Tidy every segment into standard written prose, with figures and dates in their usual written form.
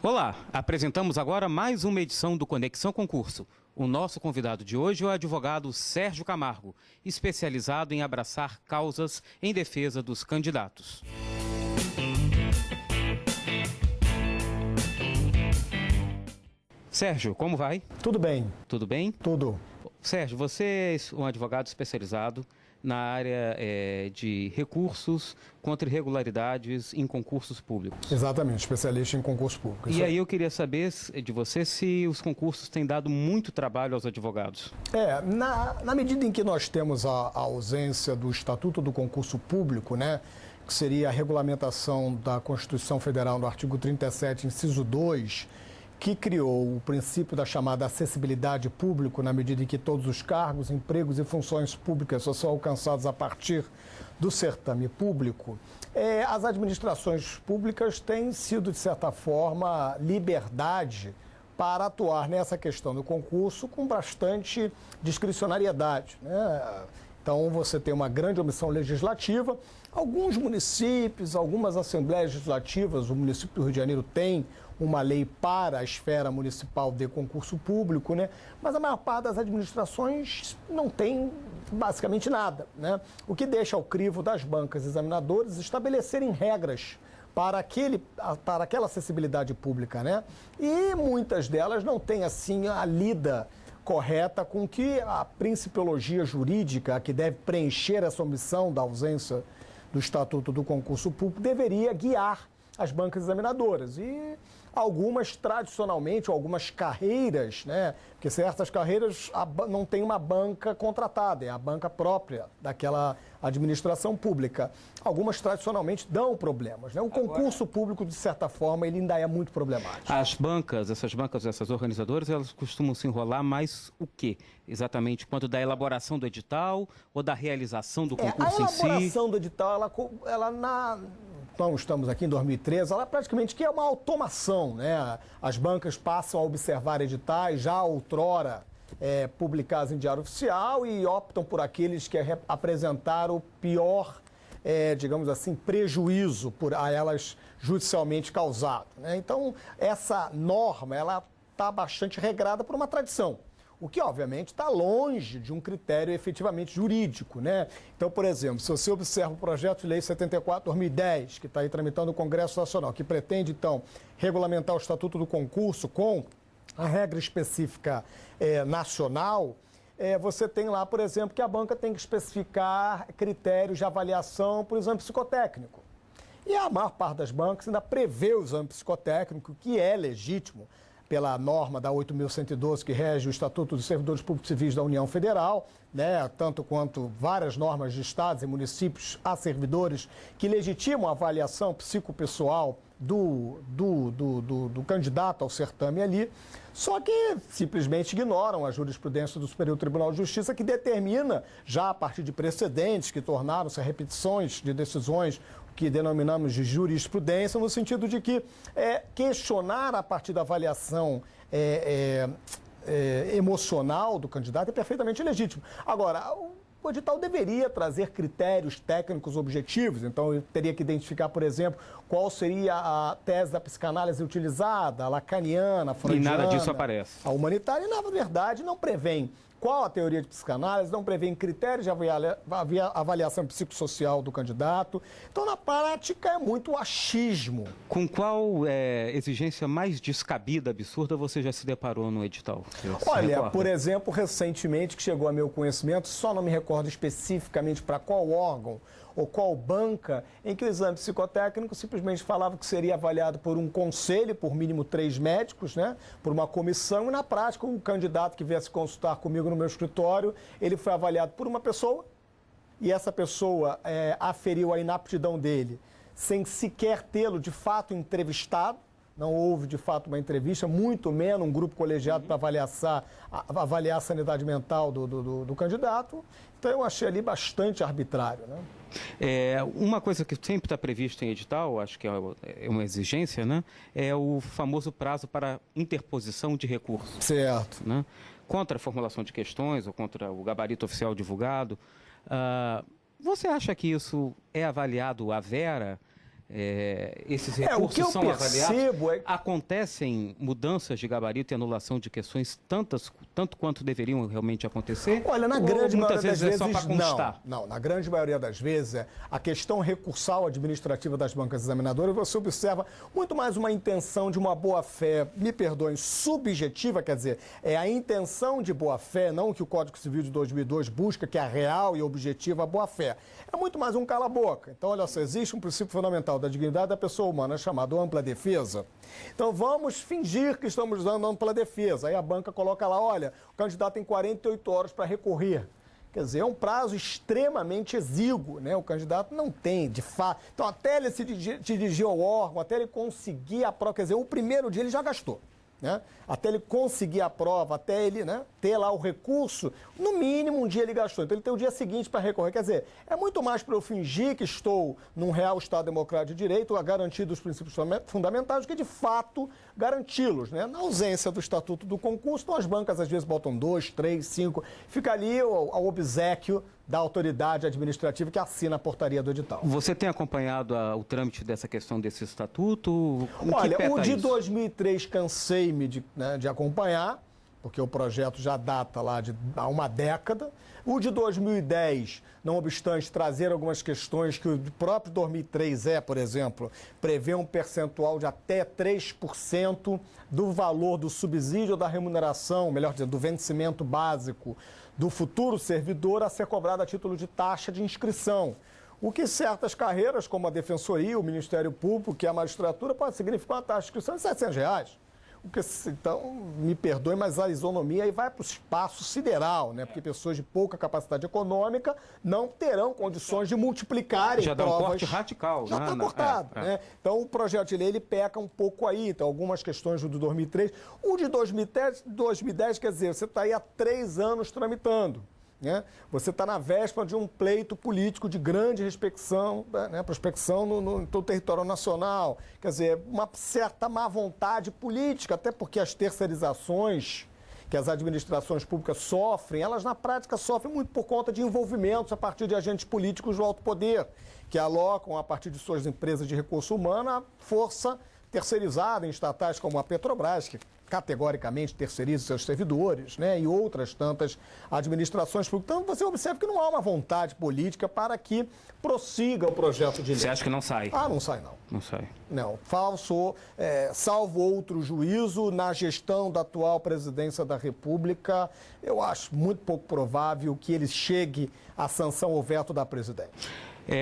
Olá, apresentamos agora mais uma edição do Conexão Concurso. O nosso convidado de hoje é o advogado Sérgio Camargo, especializado em abraçar causas em defesa dos candidatos. Sérgio, como vai? Tudo bem. Tudo bem? Tudo. Sérgio, você é um advogado especializado na área de recursos contra irregularidades em concursos públicos. Exatamente, especialista em concurso público. E aí eu queria saber de você se os concursos têm dado muito trabalho aos advogados. Na medida em que nós temos a ausência do Estatuto do Concurso Público, né, que seria a regulamentação da Constituição Federal no artigo 37, inciso 2, que criou o princípio da chamada acessibilidade pública, na medida em que todos os cargos, empregos e funções públicas só são alcançados a partir do certame público, as administrações públicas têm sido, de certa forma, liberdade para atuar nessa questão do concurso com bastante discricionariedade, né? Então, você tem uma grande omissão legislativa. Alguns municípios, algumas assembleias legislativas, o município do Rio de Janeiro tem uma lei para a esfera municipal de concurso público, né? Mas a maior parte das administrações não tem basicamente nada, né? O que deixa ao crivo das bancas examinadoras estabelecerem regras para aquela acessibilidade pública, né? E muitas delas não têm, assim, a lida correta com que a principiologia jurídica que deve preencher essa omissão da ausência do Estatuto do Concurso Público deveria guiar as bancas examinadoras. E algumas, tradicionalmente, algumas carreiras, né? Porque certas carreiras não tem uma banca contratada, é a banca própria daquela administração pública. Algumas, tradicionalmente, dão problemas, né? O concurso público, de certa forma, ele ainda é muito problemático. As bancas, essas organizadoras, elas costumam se enrolar mais o quê? Exatamente quanto da elaboração do edital ou da realização do concurso em si? A elaboração do edital, então, estamos aqui em 2013, ela praticamente que é uma automação, né? As bancas passam a observar editais já outrora publicados em Diário Oficial e optam por aqueles que apresentaram o pior, digamos assim, prejuízo a elas judicialmente causado, né? Então, essa norma, ela está bastante regrada por uma tradição. O que, obviamente, está longe de um critério efetivamente jurídico, né? Então, por exemplo, se você observa o projeto de lei 74/2010, que está aí tramitando no Congresso Nacional, que pretende, então, regulamentar o Estatuto do Concurso com a regra específica nacional, você tem lá, por exemplo, que a banca tem que especificar critérios de avaliação para o exame psicotécnico. E a maior parte das bancas ainda prevê o exame psicotécnico, que é legítimo, pela norma da 8.112, que rege o Estatuto dos Servidores Públicos Civis da União Federal, né, tanto quanto várias normas de estados e municípios a servidores que legitimam a avaliação psicopessoal do candidato ao certame ali, só que simplesmente ignoram a jurisprudência do Superior Tribunal de Justiça, que determina, já a partir de precedentes que tornaram-se repetições de decisões que denominamos de jurisprudência, no sentido de que questionar a partir da avaliação emocional do candidato é perfeitamente legítimo. Agora, o edital deveria trazer critérios técnicos objetivos, então eu teria que identificar, por exemplo, qual seria a tese da psicanálise utilizada, a lacaniana, a freudiana, e nada disso aparece. A humanitária, e na verdade não prevém qual a teoria de psicanálise, não prevê critérios de avaliação psicossocial do candidato. Então, na prática, é muito achismo. Com qual exigência mais descabida, absurda, você já se deparou no edital? Olha, por exemplo, recentemente, que chegou a meu conhecimento, só não me recordo especificamente para qual órgão ou qual banca, em que o exame psicotécnico simplesmente falava que seria avaliado por um conselho, por mínimo 3 médicos, né, por uma comissão, e na prática o candidato que viesse consultar comigo no meu escritório, ele foi avaliado por uma pessoa, e essa pessoa aferiu a inaptidão dele, sem sequer tê-lo de fato entrevistado. Não houve, de fato, uma entrevista, muito menos um grupo colegiado para avaliar a sanidade mental do candidato. Então, eu achei ali bastante arbitrário, né? Uma coisa que sempre está prevista em edital, acho que é uma exigência, né? É o famoso prazo para interposição de recursos. Certo. Né? Contra a formulação de questões ou contra o gabarito oficial divulgado. Você acha que isso é avaliado à vera? esses recursos são avaliados? É... Acontecem mudanças de gabarito e anulação de questões tanto quanto deveriam realmente acontecer? Olha, na grande maioria das vezes, só para constar? Não, na grande maioria das vezes, a questão recursal administrativa das bancas examinadoras, você observa muito mais uma intenção de uma boa-fé, me perdoem, subjetiva, quer dizer, é a intenção de boa-fé, não que o Código Civil de 2002 busca, que é a real e objetiva boa-fé. É muito mais um cala-boca. Então, olha só, existe um princípio fundamental da dignidade da pessoa humana chamado ampla defesa. Então, vamos fingir que estamos dando ampla defesa. Aí a banca coloca lá, olha, o candidato tem 48 horas para recorrer. Quer dizer, é um prazo extremamente exíguo, né? O candidato não tem, de fato. Então, até ele se dirigir ao órgão, até ele conseguir a prova, quer dizer, o primeiro dia ele já gastou. Né? Até ele conseguir a prova, até ele, né, ter lá o recurso, no mínimo um dia ele gastou. Então ele tem o dia seguinte para recorrer. Quer dizer, é muito mais para eu fingir que estou num real Estado democrático de direito, a garantir dos princípios fundamentais, do que de fato garanti-los. Né? Na ausência do Estatuto do Concurso, então as bancas às vezes botam 2, 3, 5, fica ali ao obséquio da autoridade administrativa que assina a portaria do edital. Você tem acompanhado o trâmite dessa questão desse estatuto? Olha, o de 2003 cansei-me de acompanhar, porque o projeto já data lá há uma década. O de 2010, não obstante trazer algumas questões que o próprio 2003 por exemplo, prevê um percentual de até 3% do valor do subsídio ou da remuneração, melhor dizendo, do vencimento básico do futuro servidor a ser cobrado a título de taxa de inscrição. O que certas carreiras, como a Defensoria, o Ministério Público, que a magistratura, pode significar uma taxa de inscrição de R$700. Então, me perdoe, mas a isonomia aí vai para o espaço sideral, né? Porque pessoas de pouca capacidade econômica não terão condições de multiplicarem já provas. Já dá um corte radical. Já está cortado, né? Então, o projeto de lei, ele peca um pouco aí. Então, algumas questões do 2003. O de 2010, quer dizer, você está aí há 3 anos tramitando. Né? Você está na véspera de um pleito político de grande prospecção no território nacional. Quer dizer, uma certa má vontade política, até porque as terceirizações que as administrações públicas sofrem, elas na prática sofrem muito por conta de envolvimentos a partir de agentes políticos do alto poder, que alocam a partir de suas empresas de recurso humano a força terceirizada em estatais como a Petrobras, que categoricamente terceiriza seus servidores, né, e outras tantas administrações públicas. Então, você observa que não há uma vontade política para que prossiga o projeto de lei. Você acha que não sai? Não sai, não. Não sai. Não. Salvo outro juízo, na gestão da atual presidência da República, eu acho muito pouco provável que ele chegue à sanção ou veto da presidente.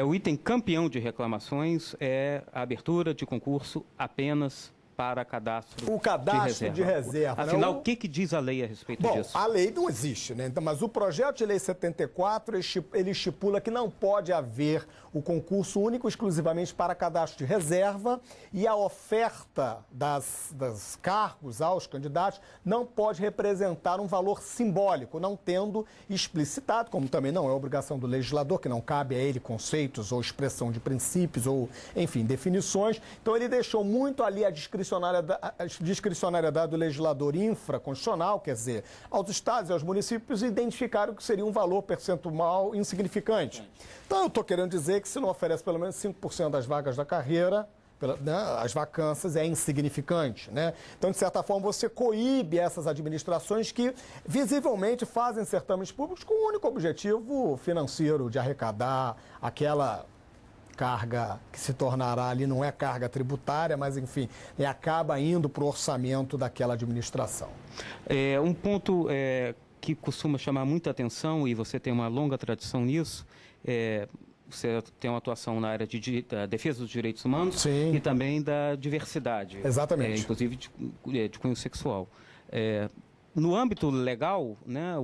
O item campeão de reclamações é a abertura de concurso apenas para cadastro. O cadastro de reserva. Afinal, o que diz a lei a respeito disso? A lei não existe, né? Então, mas o projeto de lei 74, ele estipula que não pode haver o concurso único exclusivamente para cadastro de reserva e a oferta das cargos aos candidatos não pode representar um valor simbólico, não tendo explicitado, como também não é obrigação do legislador, que não cabe a ele conceitos ou expressão de princípios ou, enfim, definições. Então, ele deixou muito ali a discricionariedade do legislador infraconstitucional, quer dizer, aos estados e aos municípios identificaram que seria um valor percentual insignificante. Então, eu estou querendo dizer que se não oferece pelo menos 5% das vagas da carreira, as vacâncias, é insignificante, né? Então, de certa forma, você coíbe essas administrações que visivelmente fazem certames públicos com o único objetivo financeiro de arrecadar aquela carga que se tornará ali, não é carga tributária, mas, enfim, acaba indo para o orçamento daquela administração. Um ponto que costuma chamar muita atenção, e você tem uma longa tradição nisso, você tem uma atuação na área da defesa dos direitos humanos. Sim. E também da diversidade. Exatamente. Inclusive de cunho sexual. No âmbito legal, né,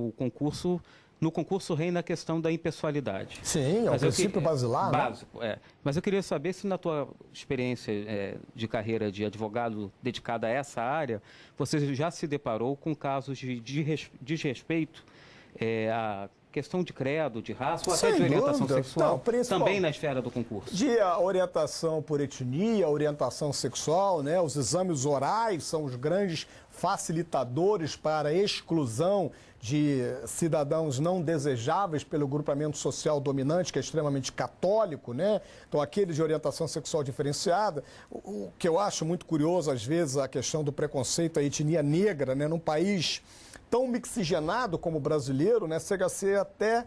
no concurso reina a questão da impessoalidade. Sim, é um princípio basilar. Básico, né? Mas eu queria saber se na tua experiência de carreira de advogado dedicada a essa área, você já se deparou com casos de desrespeito à questão de credo, de raça ou Sem até de orientação dúvida. sexual, Não, também na esfera do concurso? De orientação por etnia, orientação sexual, né? Os exames orais são os grandes facilitadores para a exclusão de cidadãos não desejáveis pelo grupamento social dominante, que é extremamente católico, né? Então, aqueles de orientação sexual diferenciada. O que eu acho muito curioso, às vezes, a questão do preconceito à etnia negra, né? Num país tão mixigenado como o brasileiro, né? Chega a ser até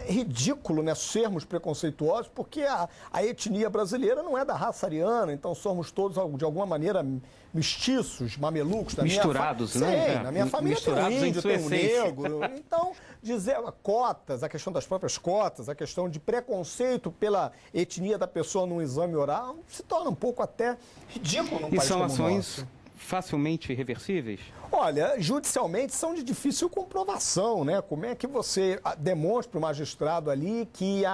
ridículo, né? Sermos preconceituosos, porque a etnia brasileira não é da raça ariana, então somos todos, de alguma maneira, mestiços, mamelucos. Misturados, né? Na minha família tem um índio, tem um negro. Então, dizer cotas, a questão das próprias cotas, a questão de preconceito pela etnia da pessoa num exame oral, se torna um pouco até ridículo num país como o nosso. E são ações facilmente reversíveis? Olha, judicialmente são de difícil comprovação, né? Como é que você demonstra para o magistrado ali que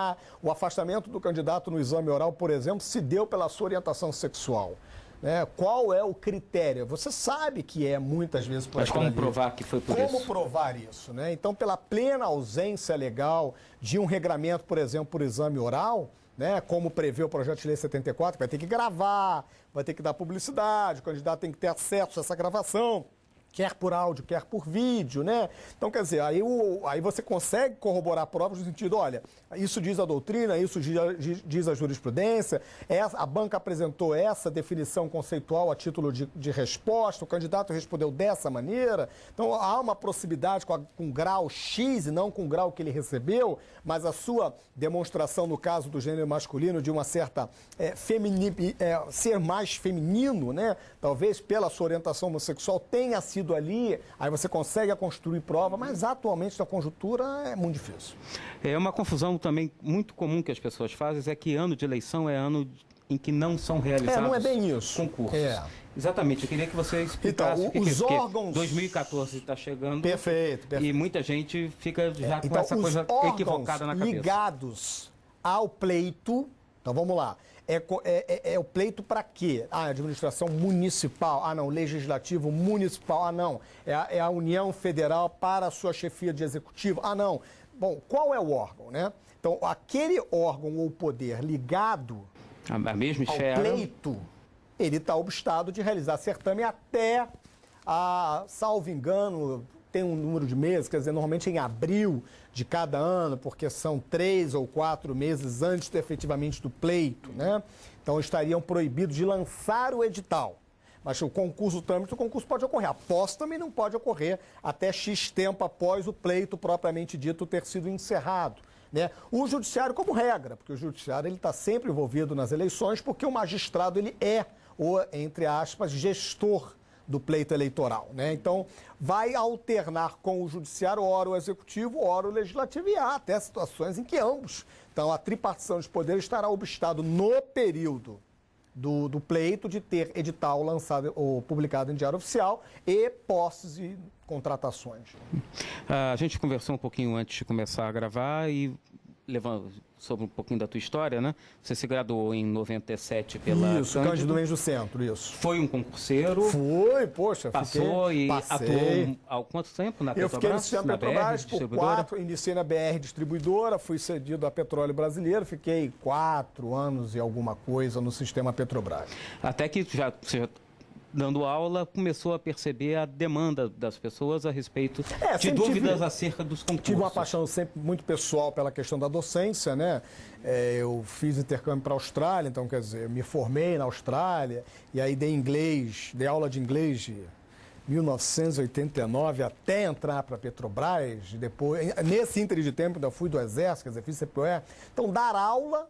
o afastamento do candidato no exame oral, por exemplo, se deu pela sua orientação sexual? Né? Qual é o critério? Você sabe que é muitas vezes por Mas como provar que foi por isso? Como provar isso, né? Então, pela plena ausência legal de um regramento, por exemplo, por exame oral, né, como prevê o projeto de lei 74, vai ter que gravar, vai ter que dar publicidade, o candidato tem que ter acesso a essa gravação, quer por áudio, quer por vídeo, né? Então, quer dizer, aí você consegue corroborar provas no sentido, olha, isso diz a doutrina, isso diz a jurisprudência, a banca apresentou essa definição conceitual a título de resposta, o candidato respondeu dessa maneira, então há uma proximidade com grau X e não com o grau que ele recebeu, mas a sua demonstração, no caso do gênero masculino, de uma certa ser mais feminino, né? Talvez pela sua orientação homossexual tenha sido ali, aí você consegue construir prova, mas atualmente na conjuntura é muito difícil. É uma confusão também muito comum que as pessoas fazem, é que ano de eleição é ano em que não são realizados não é bem isso. Concursos. Exatamente, eu queria que você explicasse então, os órgãos... 2014 está chegando. Perfeito. E muita gente fica já com essa coisa equivocada na cabeça. Ligados ao pleito, então vamos lá. É o pleito para quê? Administração municipal. Não, legislativo municipal. Não, é a União Federal para a sua chefia de executivo. Não. Bom, qual é o órgão, né? Então, aquele órgão ou poder ligado a mesma esfera, ao pleito, ele está obstado de realizar certame até, salvo engano, tem um número de meses, quer dizer, normalmente em abril de cada ano, porque são 3 ou 4 meses antes efetivamente do pleito, né? Então estariam proibidos de lançar o edital. Mas o concurso pode ocorrer. A posse também não pode ocorrer até X tempo após o pleito propriamente dito ter sido encerrado, né? O judiciário como regra, porque o judiciário está sempre envolvido nas eleições, porque o magistrado ele é o, entre aspas, gestor do pleito eleitoral, né? Então, vai alternar com o judiciário, ora o executivo, ora o legislativo, e há até situações em que ambos. Então, a tripartição de poderes estará obstado no período do pleito de ter edital lançado ou publicado em Diário Oficial e posses e contratações. A gente conversou um pouquinho antes de começar a gravar e sobre um pouquinho da tua história, né? Você se graduou em 97 pela Cândido Mendes do Centro, isso. Foi um concurseiro? Fui, poxa. Passou e atuou há quanto tempo na Petrobras? Eu fiquei no sistema Petrobras por 4, iniciei na BR Distribuidora, fui cedido a Petróleo Brasileiro, fiquei 4 anos e alguma coisa no sistema Petrobras. Até que você já dando aula, começou a perceber a demanda das pessoas a respeito de dúvidas acerca dos concursos. Tive uma paixão sempre muito pessoal pela questão da docência, né? Eu fiz intercâmbio para a Austrália, então, quer dizer, me formei na Austrália, e aí dei aula de inglês de 1989 até entrar para a Petrobras, depois, nesse ínter de tempo ainda fui do Exército, quer dizer, fiz CPOE. Então, dar aula...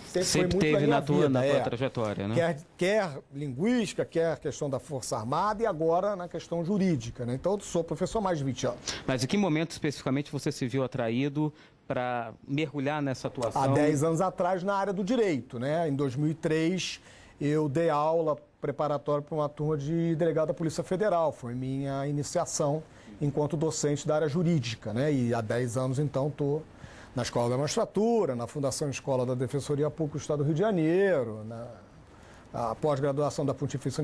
Sempre teve na tua trajetória, né? Quer linguística, quer questão da Força Armada e agora na questão jurídica, né? Então, eu sou professor há mais de 20 anos. Mas em que momento especificamente você se viu atraído para mergulhar nessa atuação? Há 10 anos atrás, na área do direito, né? Em 2003, eu dei aula preparatória para uma turma de delegado da Polícia Federal. Foi minha iniciação enquanto docente da área jurídica, né? E há 10 anos, então, estou na Escola da Magistratura, na Fundação Escola da Defensoria Pública do Estado do Rio de Janeiro, a pós-graduação da Pontifícia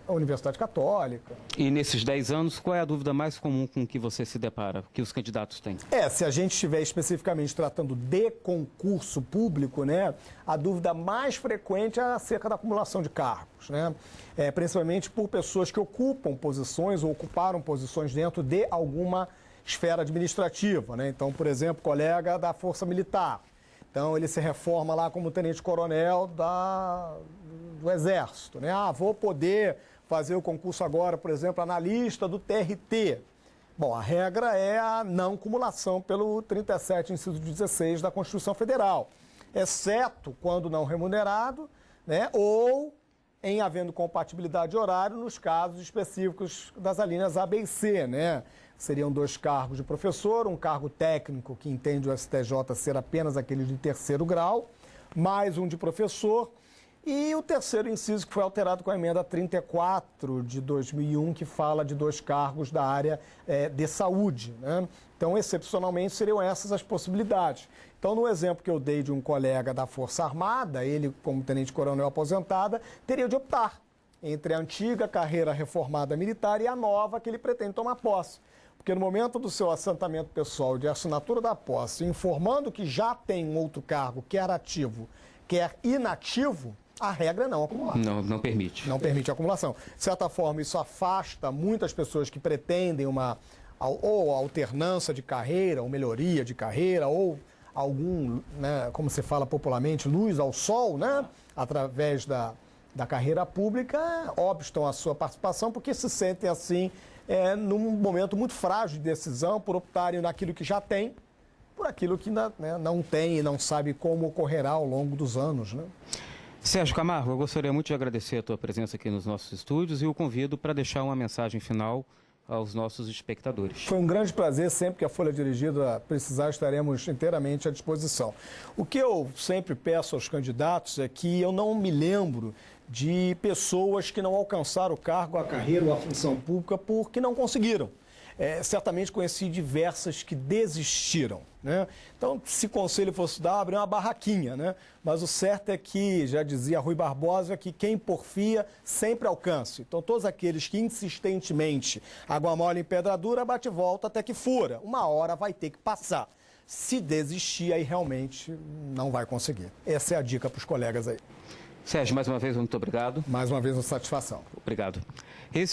Universidade Católica. E nesses 10 anos, qual é a dúvida mais comum com que você se depara, que os candidatos têm? Se a gente estiver especificamente tratando de concurso público, né, a dúvida mais frequente é acerca da acumulação de cargos, né? Principalmente por pessoas que ocupam posições ou ocuparam posições dentro de alguma esfera administrativa, né? Então, por exemplo, colega da Força Militar. Então, ele se reforma lá como tenente-coronel do Exército, né? Vou poder fazer o concurso agora, por exemplo, analista do TRT. Bom, a regra é a não cumulação pelo 37, inciso 16 da Constituição Federal, exceto quando não remunerado, né? Ou em havendo compatibilidade de horário nos casos específicos das alíneas A, B e C, né? Seriam 2 cargos de professor, um cargo técnico, que entende o STJ ser apenas aquele de 3º grau, mais um de professor, e o terceiro inciso que foi alterado com a emenda 34 de 2001, que fala de 2 cargos da área de saúde, né? Então, excepcionalmente, seriam essas as possibilidades. Então, no exemplo que eu dei de um colega da Força Armada, ele, como tenente-coronel aposentada, teria de optar entre a antiga carreira reformada militar e a nova que ele pretende tomar posse. Porque no momento do seu assentamento pessoal de assinatura da posse, informando que já tem um outro cargo, quer ativo, quer inativo, a regra é não acumular. Não permite. Não permite a acumulação. De certa forma, isso afasta muitas pessoas que pretendem uma ou alternância de carreira, ou melhoria de carreira, ou algum, né, como se fala popularmente, luz ao sol, né, através da carreira pública, obstam a sua participação porque se sentem assim num momento muito frágil de decisão, por optarem naquilo que já tem, por aquilo que não tem e não sabe como ocorrerá ao longo dos anos, né? Sérgio Camargo, eu gostaria muito de agradecer a tua presença aqui nos nossos estúdios e o convido para deixar uma mensagem final aos nossos espectadores. Foi um grande prazer, sempre que a Folha Dirigida precisar, estaremos inteiramente à disposição. O que eu sempre peço aos candidatos é que eu não me lembro de pessoas que não alcançaram o cargo, a carreira ou a função pública porque não conseguiram. Certamente conheci diversas que desistiram, né? Então, se conselho fosse dar, abrir uma barraquinha, né? Mas o certo é que, já dizia Rui Barbosa, que quem porfia sempre alcança. Então, todos aqueles que insistentemente água mole em pedra dura, bate e volta até que fura. Uma hora vai ter que passar. Se desistir, aí realmente não vai conseguir. Essa é a dica para os colegas aí. Sérgio, mais uma vez, muito obrigado. Mais uma vez, uma satisfação. Obrigado.